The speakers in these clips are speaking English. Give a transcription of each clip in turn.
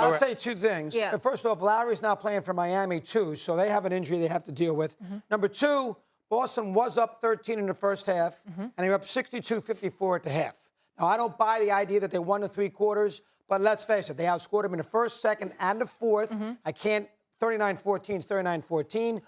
I'll say two things. Yeah. First off, Lowry's not playing for Miami, too, so they have an injury they have to deal with. Number two, Boston was up 13 in the first half, and they were up 62-54 at the half. Now, I don't buy the idea that they won the three quarters, but let's face it, they outscored them in the first, second, and the fourth. I can't, 39-14 is 39-14,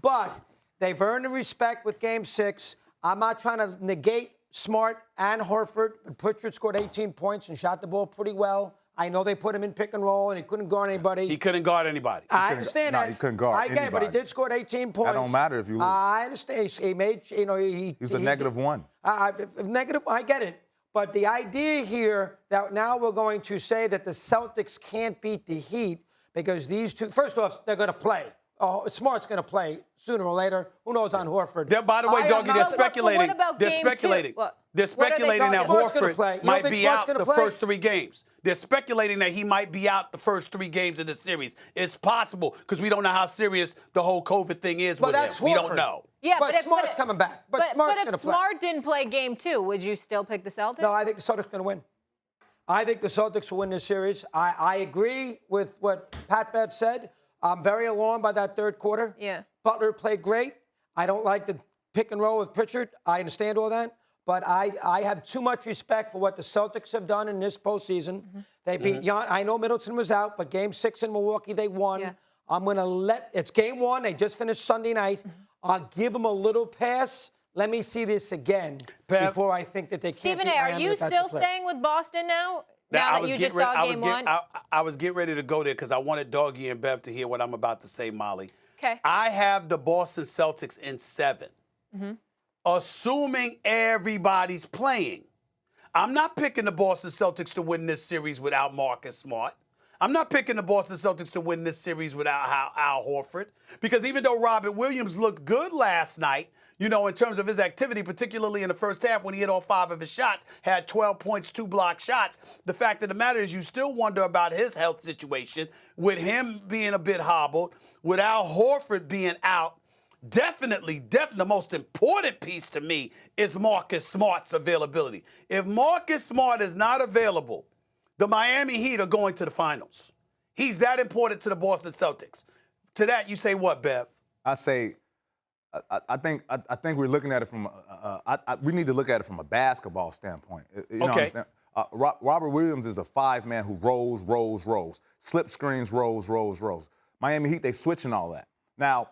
but they've earned the respect with Game 6. I'm not trying to negate Smart and Horford, but Pritchard scored 18 points and shot the ball pretty well. I know they put him in pick and roll, and he couldn't guard anybody. He couldn't guard anybody. I understand that. No, he couldn't guard I get it, but he did score 18 points. That don't matter if you lose. I understand. He made, you know, he was a -1. Negative, I get it. But the idea here that now we're going to say that the Celtics can't beat the Heat because these two, first off, they're going to play. Oh, Smart's going to play sooner or later. Who knows on Horford? By the way, Doggy, they're speculating. What about they're game speculating. two? They're speculating that Horford might be out the first 3 games. They're speculating that he might be out the first 3 games of the series. It's possible because we don't know how serious the whole COVID thing is with him. We don't know. Yeah, but Smart's coming back. But Smart's going to play. If Smart didn't play game 2, would you still pick the Celtics? No, I think the Celtics are going to win. I think the Celtics will win this series. I agree with what Pat Bev said. I'm very alarmed by that third quarter. Yeah. Butler played great. I don't like the pick and roll with Pritchard. I understand all that. But I have too much respect for what the Celtics have done in this postseason. They beat I know Middleton was out, but Game 6 in Milwaukee, they won. Yeah. I'm going to it's Game 1. They just finished Sunday night. I'll give them a little pass. Let me see this again before I think that they can't Stephen beat A., are Miami you still staying with Boston now? Now that you just saw Game 1? I was getting ready to go there because I wanted Doggy and Bev to hear what I'm about to say, Molly. Okay. I have the Boston Celtics in 7. Assuming everybody's playing. I'm not picking the Boston Celtics to win this series without Marcus Smart. I'm not picking the Boston Celtics to win this series without Al Horford. Because even though Robert Williams looked good last night, you know, in terms of his activity, particularly in the first half when he hit all 5 of his shots, had 12 points, 2 blocked shots. The fact of the matter is you still wonder about his health situation with him being a bit hobbled, with Al Horford being out. Definitely the most important piece to me is Marcus Smart's availability. If Marcus Smart is not available, the Miami Heat are going to the finals. He's that important to the Boston Celtics. To that, you say what, Bev? I say, I think we're looking at it from. We need to look at it from a basketball standpoint. You know, okay. Robert Williams is a 5-man who rolls, slip screens, rolls. Miami Heat, they switching all that. Now,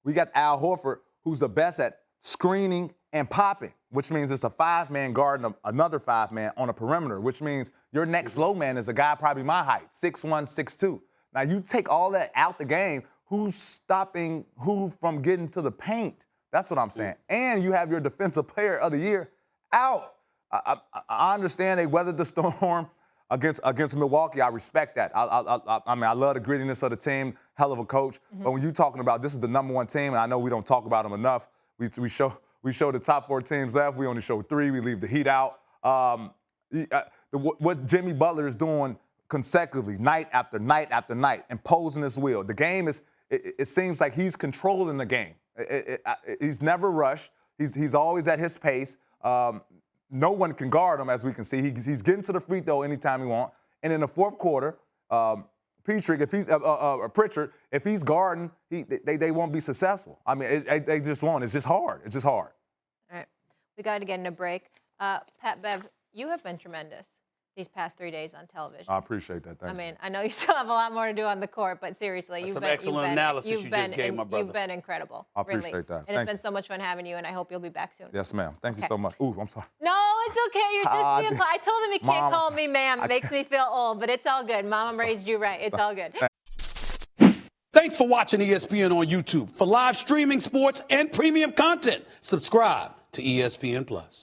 we got Al Horford, who's the best at screening and popping, which means it's a 5-man guarding another 5-man on a perimeter, which means your next low man is a guy probably my height, 6'1", 6'2". Now, you take all that out the game, who's stopping who from getting to the paint? That's what I'm saying. And you have your defensive player of the year out. I understand they weathered the storm against Milwaukee. I respect that. I mean, I love the grittiness of the team, hell of a coach. But when you're talking about this is the #1 team, and I know we don't talk about them enough, we show the top 4 teams left. We only show 3. We leave the Heat out. What Jimmy Butler is doing consecutively, night after night after night, imposing his will. The game is, it seems like he's controlling the game. He's never rushed. He's always at his pace. No one can guard him, as we can see. He's getting to the free throw anytime he wants. And in the fourth quarter, Pritchard, if he's guarding, they won't be successful. I mean, they just won't. It's just hard. It's just hard. All right. We got to get in a break. Pat Bev, you have been tremendous these past 3 days on television. I appreciate that. Thank you. I mean, I know you still have a lot more to do on the court, but seriously, That's some excellent analysis you just gave, my brother. You've been incredible. I appreciate really. that. And it's been so much fun having you, and I hope you'll be back soon. Yes, ma'am. Thank you so much. Ooh, I'm sorry. No, it's okay. You're just being I told him he can't call me ma'am. It makes me feel old, but it's all good. Mom raised you right. It's all good. Thanks for watching ESPN on YouTube. For live streaming, sports, and premium content, subscribe to ESPN+.